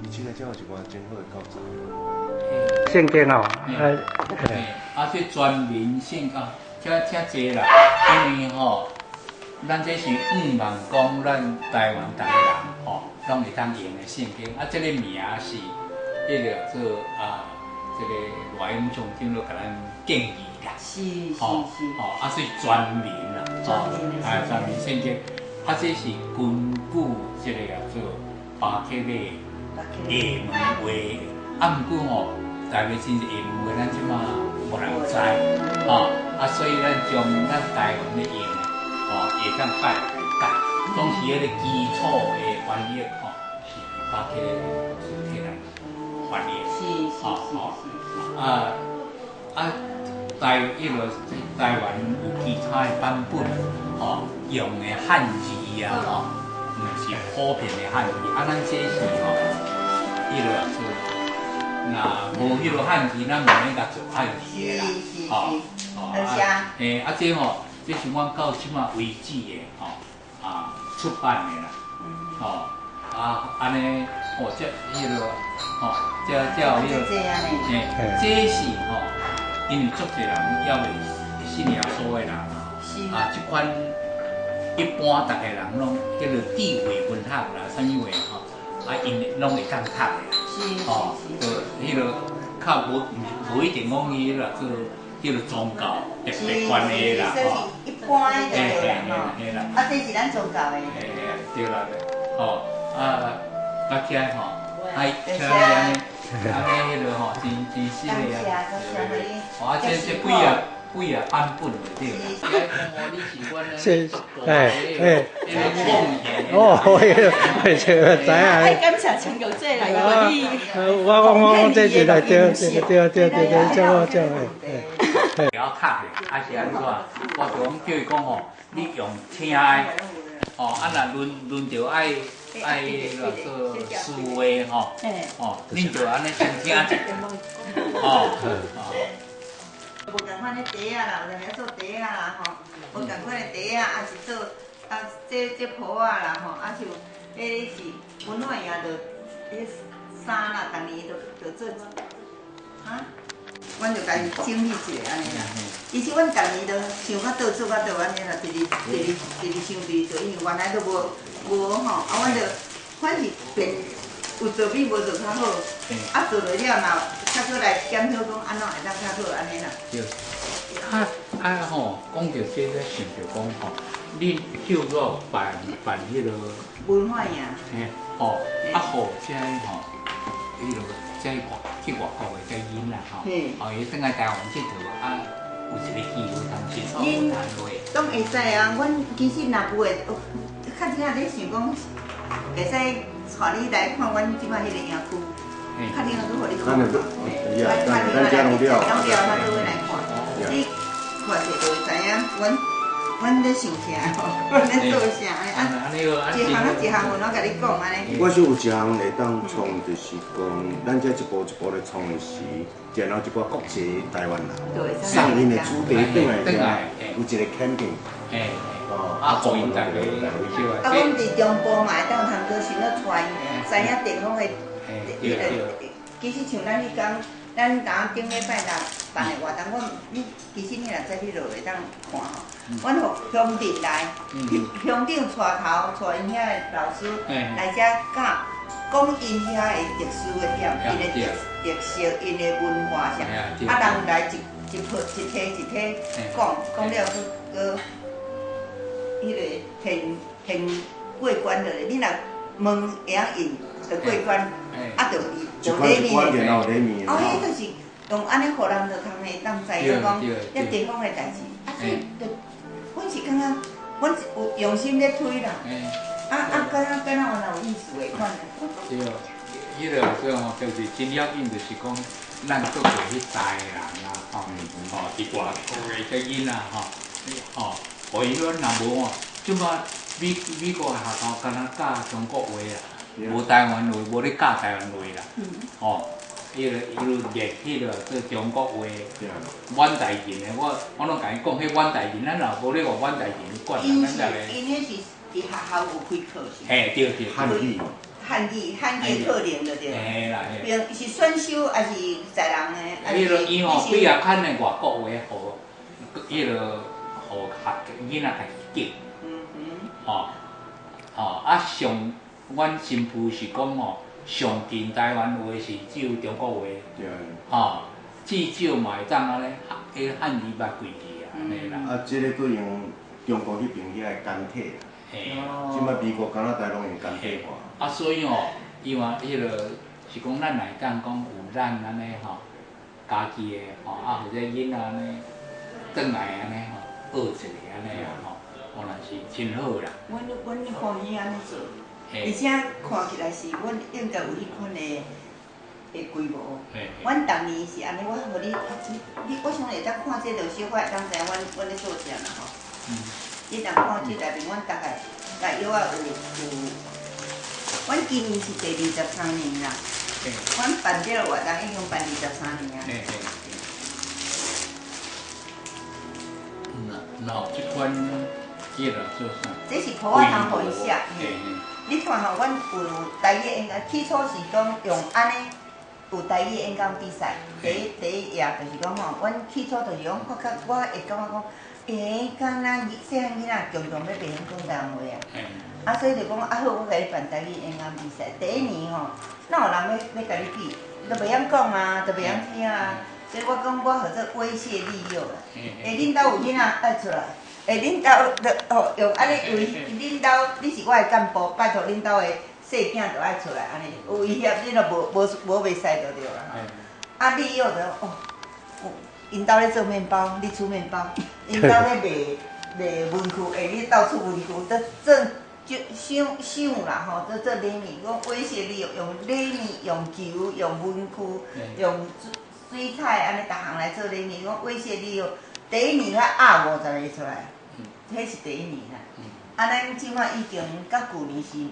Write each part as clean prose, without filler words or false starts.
即个才有一寡真好的教材。圣经哦，这全民性啊，遮济啦，因为吼，咱这是望讲咱台湾逐个人吼，拢会当用的圣经。这个名是迄个做这个外音中心都甲咱建议啦。是，所以全民啦，全民圣经。这是根据这个叫做巴克勒厦门话，毋过吼，大概真是厦门话，咱即马无人知，所以咱将咱台湾的用的，会当改来改，当时迄个基础的翻译是巴克勒主体来翻译，台湾有其他的版本，用的汉字毋是普遍的汉字，咱这是迄个做，若无迄个汉字，咱袂免甲做汉字的啦，这这是阮到即马为止的出版的啦，安尼这迄个这有迄个，这是因为足侪人要为信耶稣的人，即款一般逐个人拢叫做智慧文学啦，啥物话因拢会当读的，就迄个较无一定讲伊啦，做叫做宗教特别关系啦，一般的就对啦，这是咱宗教的，对啦，遮请安尼迄个真实的啊，这几啊版本就对啦。你是阮是，知啊。哎，感谢陈友姐来我你。我这是来对，不要读的，还是安怎？我就讲叫伊讲吼，你用听的，若轮着爱做思维恁就安尼先听一下，无共款的茶啊啦，有人做茶啊啦无共款的茶啊，是做这袍啊啦像迄是文化呀，就迄衫啦，逐年就做阮就家己整理一下安尼啦。其实阮逐年都想到倒做到倒安尼啦，直想伫做，因为原来都无阮就反是变有做比无做较好，做落了若较好来检讨讲安怎会当较好安尼啦。对，讲到这个想着讲你叫做办迄个文化呀，互这迄落这去外国的这囡啦伊转来台湾佚佗有一个机会通接触谈话。拢会使啊，阮其实若有诶，较真仔咧想讲，会使带你来看阮即摆迄个营区，较真仔都互你看嘛。咱家拢了，他都会来看。你看者就会知影，阮咧想啥阮咧做啥一项我甲你讲安尼。我是有一项会当创，就是讲，咱这一步一步咧创的时，然后一寡国际台湾人，送因的主题转来遮，有一个 camping，做因大家阮伫中部嘛会当通过想要带知影地方的迄个，其实像咱迄天，咱顶礼拜六办的活动，其实你若早起就会当看阮互乡镇来，乡长带头带因遐的老师来遮教，讲因遐的特殊的点，因的特色，因的文化啥，人来一体讲了搁迄个现过关落咧，你若问会晓应就过关，就礼面。迄就是用安尼，互人就通会当知影讲遐地方的代志。所以就阮是感觉，阮有用心咧推啦。敢若原来有意思的款。对，迄个就是真要紧，就是讲咱做过去台的人啦，伫外国的这囡仔互伊阮若无即摆美国的学校敢若教中国话啦，无台湾话，无咧教台湾话啦，迄个练迄个做中国话，阮台人的，我拢甲伊讲，迄阮台人，咱若无咧学阮台人管，咱才会。因迄是伫学校有开课是？对。汉语。汉语特点就对。嘿啦，嘿。并是选手还是在人的？迄落伊吼几啊款的外国话，互迄落互囡仔家己记。吼上阮新妇是讲吼，上近台湾话是只有中国话。对。至少嘛会当安尼，迄汉语捌几字啊，安尼啦。即个佫用中国迄边遐个简体啦。嘿。即摆美国、加拿大拢用简体化。所以吼，因为迄落是讲咱来讲有咱安尼吼，家己的吼，或者囡仔安尼，转来安尼吼，学一个安尼啊吼，可能是真好啦。阮欢喜安尼做，而且看起来是阮应该有迄款的规模。阮逐年是安尼，我互你，我想会当看这著小可会当知影阮咧做啥啦吼。你当看这内面，阮大概约啊有，阮今年是第23年啦。阮办这个活动已经办23年啊。喏，即款迄落做啥？这是普我通互伊写。你看吼，阮有台语演讲，起初是讲用安尼。有台语演讲比赛，第一页就是讲吼，阮起初就是讲，我会感觉讲，敢若细汉囡仔常常要袂晓讲台湾话啊，所以就讲好，我甲你办台语演讲比赛。第一年吼，哪有人要甲你比，都袂晓讲啊，都袂晓听啊，所以我讲我合作威胁利诱啦。恁兜有囡仔爱出来，恁兜用安尼为恁兜，你是我的干部，拜托恁兜的。细囝就爱出来，安尼有威胁，你就无袂使就对啦。利诱就因兜咧做面包，你出面包；因兜咧卖文具，你到处文具，就想啦吼，做礼物，讲威胁你用礼物、用球、用文具、用水彩，安尼逐项来做礼物，讲威胁你第一年较50个出来，迄是第一年啦。咱即摆已经到旧年是。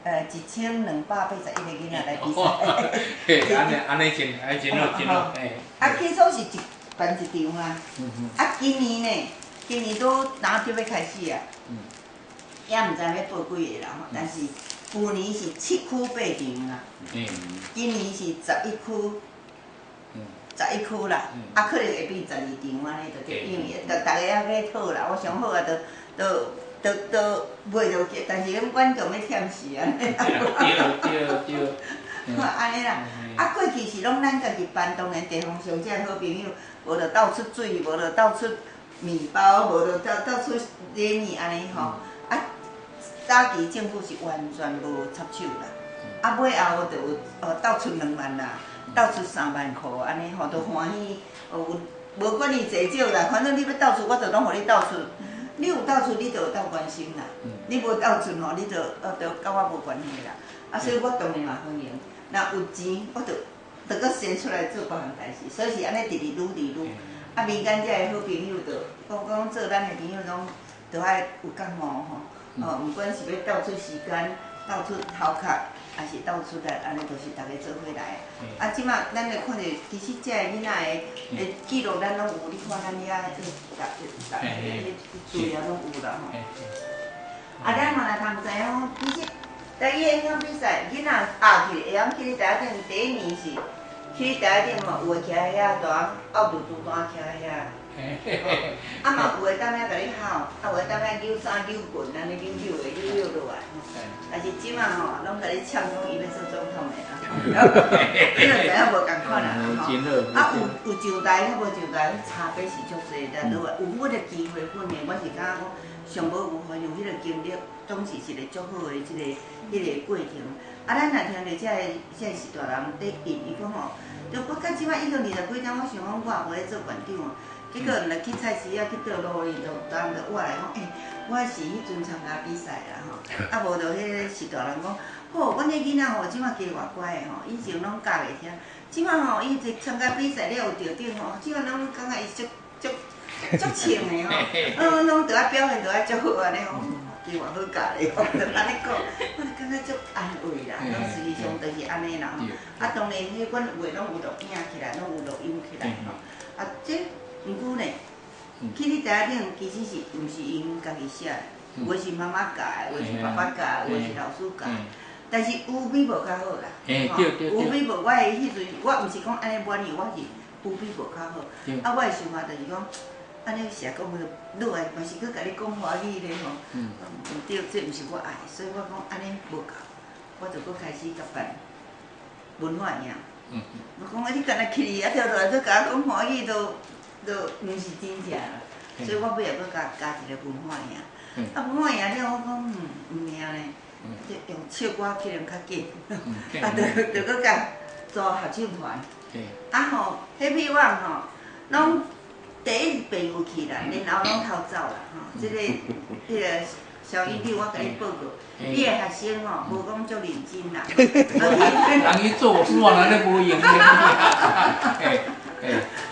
1281个囡仔来比赛。安尼真好。起初是办一场啊。今年呢，今年都拿就要开始啊。也毋知要报几个啦吼，但是去年是7区8场啦。今年是11区啦。可能会变12场安尼就对，因为大家还在讨啦，我想好啊，都袂落去，但是阮强要忝死啊！对。安尼啦，过去是拢咱家己办，当然地方上这好朋友，无就倒出水，无就倒出面包，无就倒出礼物安尼吼。早期政府是完全无插手啦。尾后就有倒出2万啦，倒出3万块安尼吼，都欢喜。无管你济少啦，反正你要倒出，我就拢互你倒出。你有倒出，你就有倒关心啦；你无倒出吼，你就甲我无关系啦。所以我当然嘛欢迎。若有钱，我就搁先出来做别项代志，所以是安尼愈愈。民间遮个好朋友就讲做咱的朋友拢，就爱有感冒吼。毋管是要倒出时间，倒出头壳，还是倒出来，安尼就是大家做伙来。即马咱来看着，其实遮个囡仔的记录咱拢有，你看咱遐资料拢有啦吼。咱嘛来通知影，其实台语演讲比赛，囡仔去会晓去你台顶，第一年是去你台顶吼，有诶徛喺遐，大奥杜杜单徛喺遐。嘛有诶当遐甲你吼，有诶当遐扭衫扭棍，安尼扭落来。但是即马吼，拢甲你呛讲伊要做总统诶啦，你就知影无共款啦吼。有上台，较无上台，差别是足侪的。有迄个机会训练，我是感觉讲上无有分有迄个经历，总是一个足好诶，迄个过程。咱若听着这个是大人在演，伊讲吼，就我到即摆已经20几年，我想讲我也无咧做馆长啊。结果毋来去菜市啊，去倒路哩，就当着我来讲，我是迄阵参加比赛啦吼，无就迄个是大人讲，好，阮个囡仔吼，即摆加偌乖个吼，以前拢教袂听，即摆吼，伊一参加比赛了有得奖吼，即摆拢感觉伊足称个吼，拢着爱表现着爱足好安尼吼，加偌好教咧吼，就安尼讲，我就感觉足安慰啦，拢实际上就是安尼啦吼，当然迄阮有诶拢有录影起来，拢有录音起来吼，这。毋过呢，去你台顶其实是毋是因家己写的，有诶是妈妈教的，有诶是爸爸教的，有诶是老师教的。但是有比无较好啦。对对。有比无，我的迄阵，我毋是讲安尼满意，我是有比无较好。啊，我的想法就是讲，安尼成日讲你来嘛是去甲你讲华语咧吼。毋对，这毋是我爱，所以我讲安尼无够，我就搁开始甲办文化营。我讲啊，你干那去啊，跳落来，佮我讲华语都毋是真正啦。所以我尾也搁加一个文化营。啊，文化营了，我讲毋命咧。用唱歌去能较紧，啊，就搁甲组合唱团。啊吼，Happy One 吼，拢第一朋友去啦，然后拢偷走啦吼。即个迄个小英弟，我甲你报告，你的学生吼，无讲足认真啦。人去做书啊，咱无用的。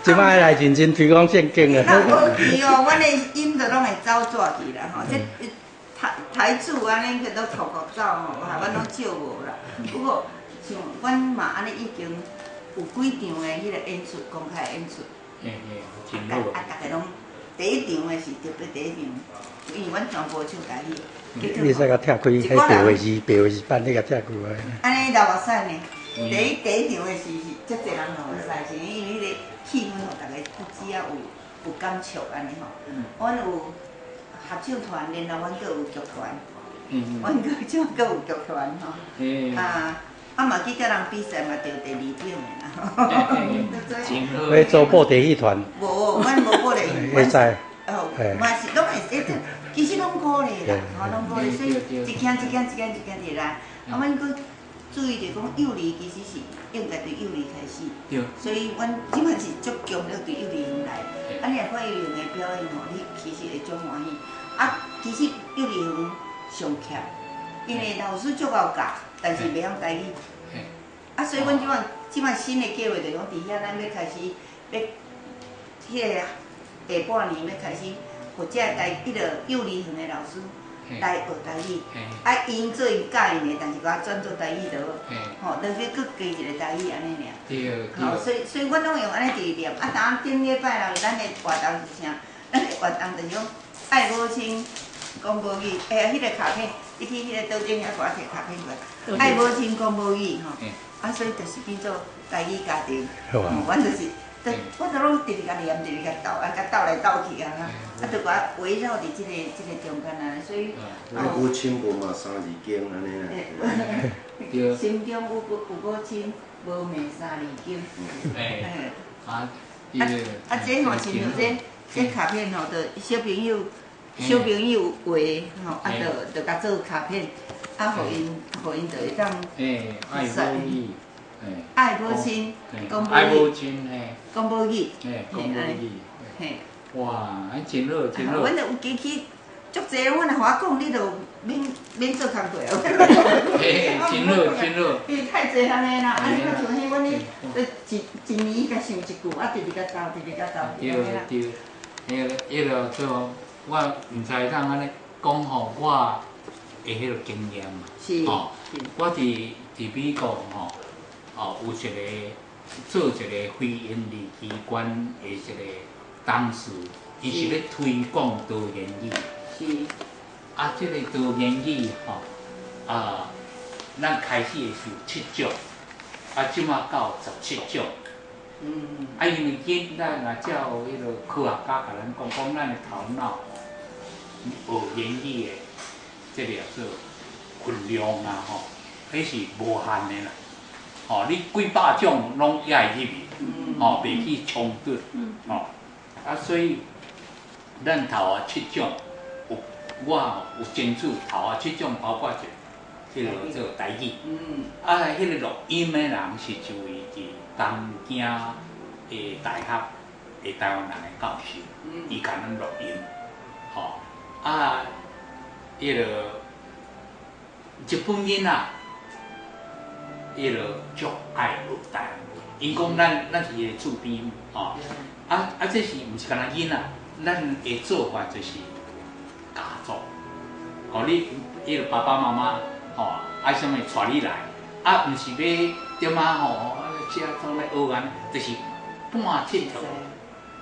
即摆来认真推广圣经啊。无去哦，阮的音就拢会走纸去啦吼。台主安尼去都偷走吼，阮拢少无啦。不过像阮嘛安尼已经有几场的迄个演出，公开演出。真好。啊，大家拢第一场的是特别第一场，因为阮全部唱台语。你使甲拆开，迄白话字版，你甲拆开啊。安尼流目屎呢？第一场的是足侪人流目屎，是因为迄个气氛互大家不只啊有感触安尼吼。阮有。合唱团，然后阮阁有剧团，阮阁有剧团吼，啊嘛去甲人比赛嘛，得第2等的啦。真好。要做布袋戏团？无，阮无布袋戏。会使。嘛是拢会，其实拢鼓励啦，吼，拢鼓励，所以一件伫来。啊，阮阁注意着讲幼儿其实是应该对幼儿开始。对。所以阮即摆是足强调对幼儿园来。啊，你若看幼儿园的表演吼，你其实会足欢喜。啊，其实幼儿园上欠，因为老师足够教，但是袂晓台语。啊，所以阮即摆新的计划就是讲，伫遐咱要开始要，迄个下半年要开始，或者迄个幼儿园的老师来学台语。啊，因做因教因的，但是甲我转做台语就好。吼，就是搁加一个台语安尼尔。对。吼，所以阮拢用安尼一念。啊，当顶礼拜六咱的活动是啥？咱的活动就是讲。爱母亲讲母语，迄个卡片，你去迄个倒顶遐，给我摕卡片过来。爱母亲讲母语吼，啊，所以就是变做台语家庭。阮就是，我都拢直直甲念，直直甲斗，啊，甲斗来斗去啊，啊，就甲我围绕伫即个中间啊，所以。爱母亲无嘛32经安尼啦。对。心中有母亲，无骂32经。啊，这吼是像这卡片吼，就小朋友画吼，啊，就甲做卡片，啊，互因就会当。爱母语，爱母亲，讲母语，爱母亲，讲母语，讲母语，哇，真好真好。阮就有机器足济，阮若互我讲，你就免做工课哦。真好真好。因为太济安尼啦，啊，你较像迄阮咧，一年甲想一句，啊，直直甲斗，直直甲斗，对。迄个做，我毋知当安尼讲吼，我的迄个经验嘛。是。吼，我伫美国吼，有一个做一个非营利机关的一个董事，伊是咧推广多元语。是。啊，即个多元语吼，咱开始的是有7种，啊，即马到17种。啊，因为咱若照迄个科学家甲咱讲，咱的头脑学言语的这个做分量啊吼，迄是无限的啦。吼，你几百种拢也会入去，吼，袂去冲突，吼。啊，所以咱头7种，我有争取头7种，包括迄个做台语。啊，迄个录音的人是一位伫东京的大学的台湾人的教授，伊甲咱录音，吼啊，迄个日本囡仔，迄个足爱学台湾语，因讲咱是伊的厝边，吼啊，这是毋是干那囡仔，咱的做法就是家族，吼你迄个爸爸妈妈，吼啊啥物带你来，啊毋是要点啊吼。遮走来学安，就是半佚佗，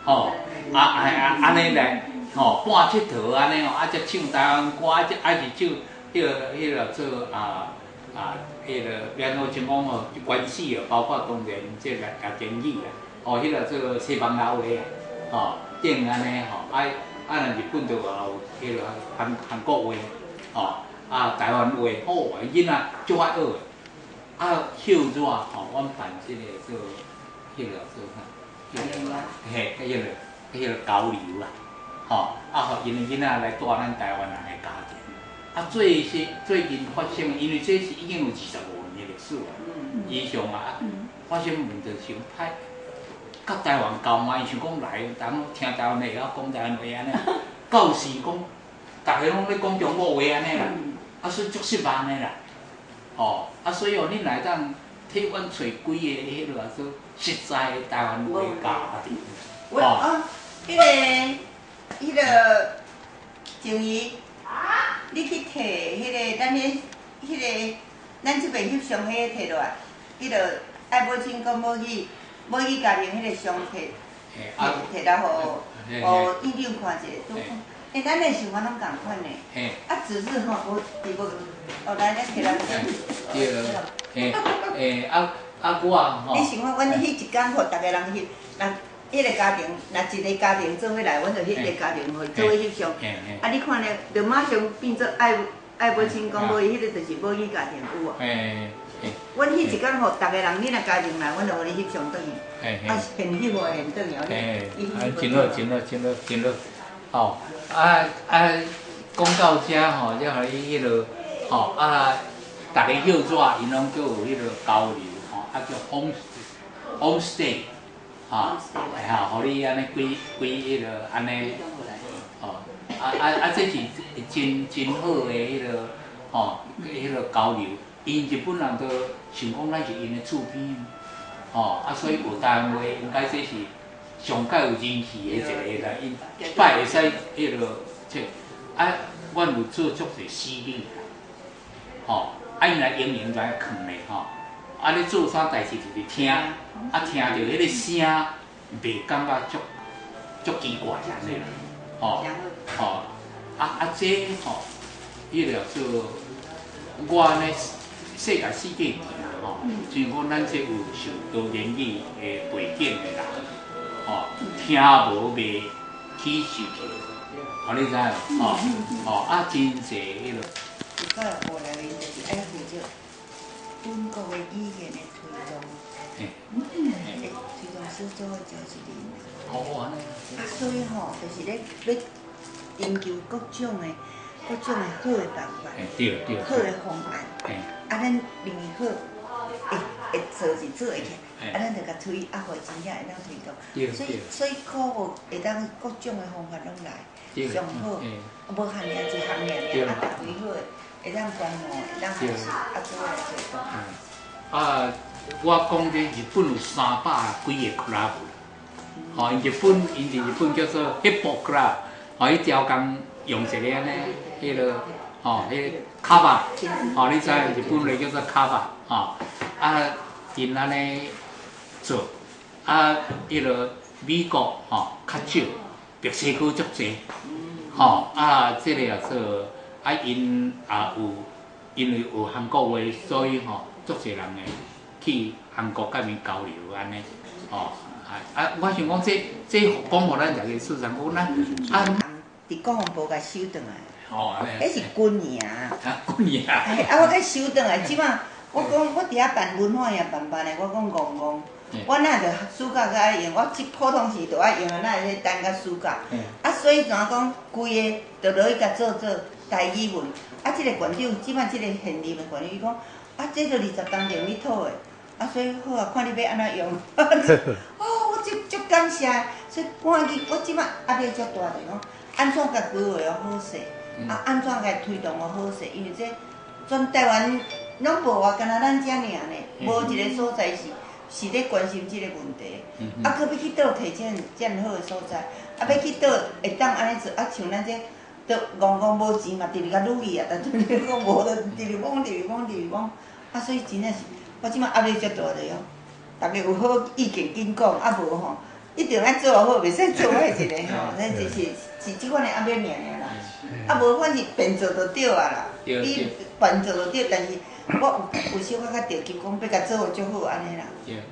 吼，安尼来，吼，半佚佗安尼哦，啊，则唱台湾歌，啊，是唱迄个做迄个然后像讲吼，关系哦，包括当然这个den语啊，哦，迄个这个西班牙话啊，哦，顶安尼吼，咱日本就有迄个韩国话，哦，台湾话，哦，囡仔足爱学的。秀纸吼，阮办即个做，迄个做啥？迄个交流啦，吼，互因的囡仔来带咱台湾人的家庭。最近发生，因为这是已經有25年的歷史啊，以上發生問題是太，甲台灣交嘛，伊想講來，當聽台灣話，講台灣話安尼，到時講，大家攏咧講中國話安尼啦，所以足失望的啦，所以恁來當替阮找幾個迄落說實在的台灣話家庭，迄個靜怡。你去摕迄个，咱即边翕相迄个摕落来，迄个爱母亲跟母语家庭迄个相摕来互院长看者，咱的想法拢共款的，只是吼无伫无，来咱摕来对，我吼，你想法，阮迄一天互逐个人翕，迄个家庭，若一个家庭做伙来，阮就迄个家庭互做伙翕相。你看咧，就马上变做爱母亲讲母语，迄个就是母语家庭有啊。阮迄一天互逐个人，你若家庭来，阮就互你翕相转去。现翕无现转去。真好。讲到遮吼，则互伊迄落逐个秀纸，因拢叫有迄落交流叫 homestay。互你安尼几迄落安尼，这是真好的迄落迄落交流。因日本人都想讲咱是因的厝边，所以有台湾话，应该这是上较有人气的一个啦。因一摆会使迄落即，阮有做足侪私语啦，因来英明来藏咧你做啥代志就是听，听到迄个声，袂感觉足奇怪安尼啦，这迄个做我安尼世界四界行像讲咱这有受多言语的背景的人，听无袂起受去，你知无？真济迄落。一个过来面就是爱负责本国的语言的推动，推动师做的就是恁。所以就是咧要研究各种的好的办法，好的方案。咱认为好，会做是做会起，咱就甲推，互伊真正会当推动。所以科学会当各种的方法拢来，上好，无限量一项量，大为好的，会当观摩，会当学习，做来做到。我讲这日本有300几个 club， 因日本叫做 Hippo Club， 伊条工用一个安尼，迄个迄个卡巴，你知日本咧叫做卡巴，因安尼做，迄个美国较少，墨西哥足济，这个也做，因也有，因为有韩国话，所以足济人会去韩国甲伊交流安尼，我想讲这讲互咱大家思想，讲咱伫国防部甲收转来。迄是军营。军营。我甲收转来，即摆我讲我伫遐办文化也办的，我讲戆，我哪着暑假才爱用，我即普通时就爱用，哪会咧等到暑假？所以怎讲，规个就落去甲做台语文。即个馆长，即摆即个现任的馆长，伊讲这就20当中你讨的，所以好看你要安怎用。我足感谢，所以赶紧，我即摆压力足大着讲。安怎甲规划好势，安怎甲推动好势？因为这全台湾拢无干那咱遮尔呢，无一个所在是咧关心即个问题。搁要去倒摕遮好的所在，要去倒会当安尼做，像咱这都戆无钱嘛，直直甲愈去但是你讲无，就直直懵，所以真正是我即摆压力足大着哦。大家有好意见紧讲，无一定爱做好，袂使做歹一个咱就是即款的压力尔啦。无反正变做就对啊啦，你变做就对，但是我有时我较着急，讲要甲做就好安尼啦。对，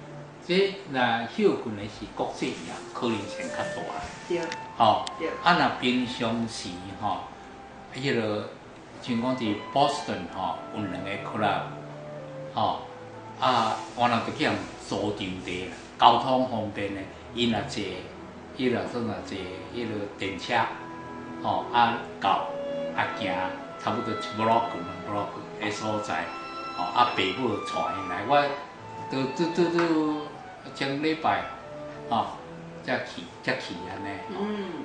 这那休困的是国际呀，可能性较大。对。吼，对。啊，若平常时吼，迄个像讲伫 Boston 吼，有2个 club， 吼，啊，我若着去人租场地啦，交通方便的，伊若坐，伊若说若坐迄个电车，吼，啊到啊行差不多1 block 2 block 的所在，吼，啊爸母带因来，我都前礼拜，吼。才去安尼，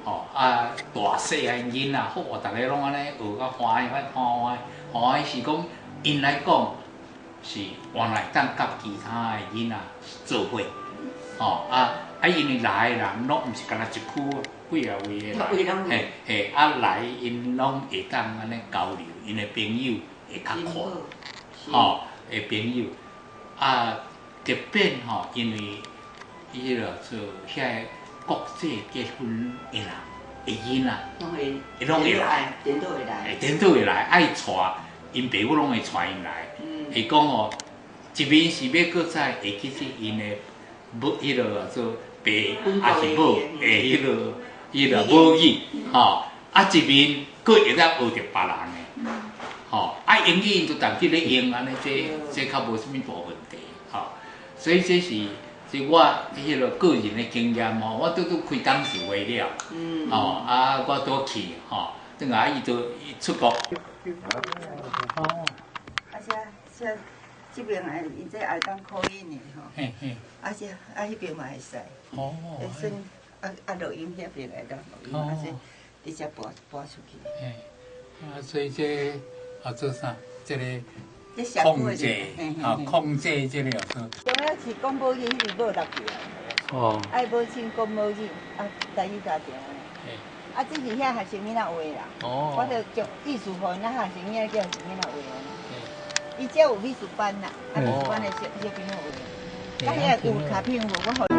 吼啊大细汉囡仔好，大家拢安尼学甲欢喜是讲因来讲是原来当甲其他的囡仔做伙，吼因为来的人拢毋是干那一区几啊位的来，嘿来因拢会当安尼交流，因的朋友会较宽，吼的朋友特别吼因为。伊个做遐国际结婚的人，的囡仔，拢会来，颠倒会来，爱带因爸母拢会带因来。会讲哦，一面是要搁再会去去因的母，迄个做爸还是母的迄个母语，吼一面搁会当学着别人的，吼英语因都当去咧用安尼，这较无啥物大问题，吼，所以这是。是我迄个个人的经验吼，我拄开董事会了，吼我拄去吼，等下伊出国。这即边伊这下当考音的吼，迄边嘛会使，会算录音遐边来当录音，直接播出去。所以这做啥？这个。控制，控制这个说。重要是讲母语，迄是无6句啊。爱母亲讲母语，台语家庭安尼。这是遐学生囡仔话啦。我着将意思互咱学生囡仔叫学生囡仔话安尼。伊只有美术班啦，美术班的小朋友话。遐有卡片我互。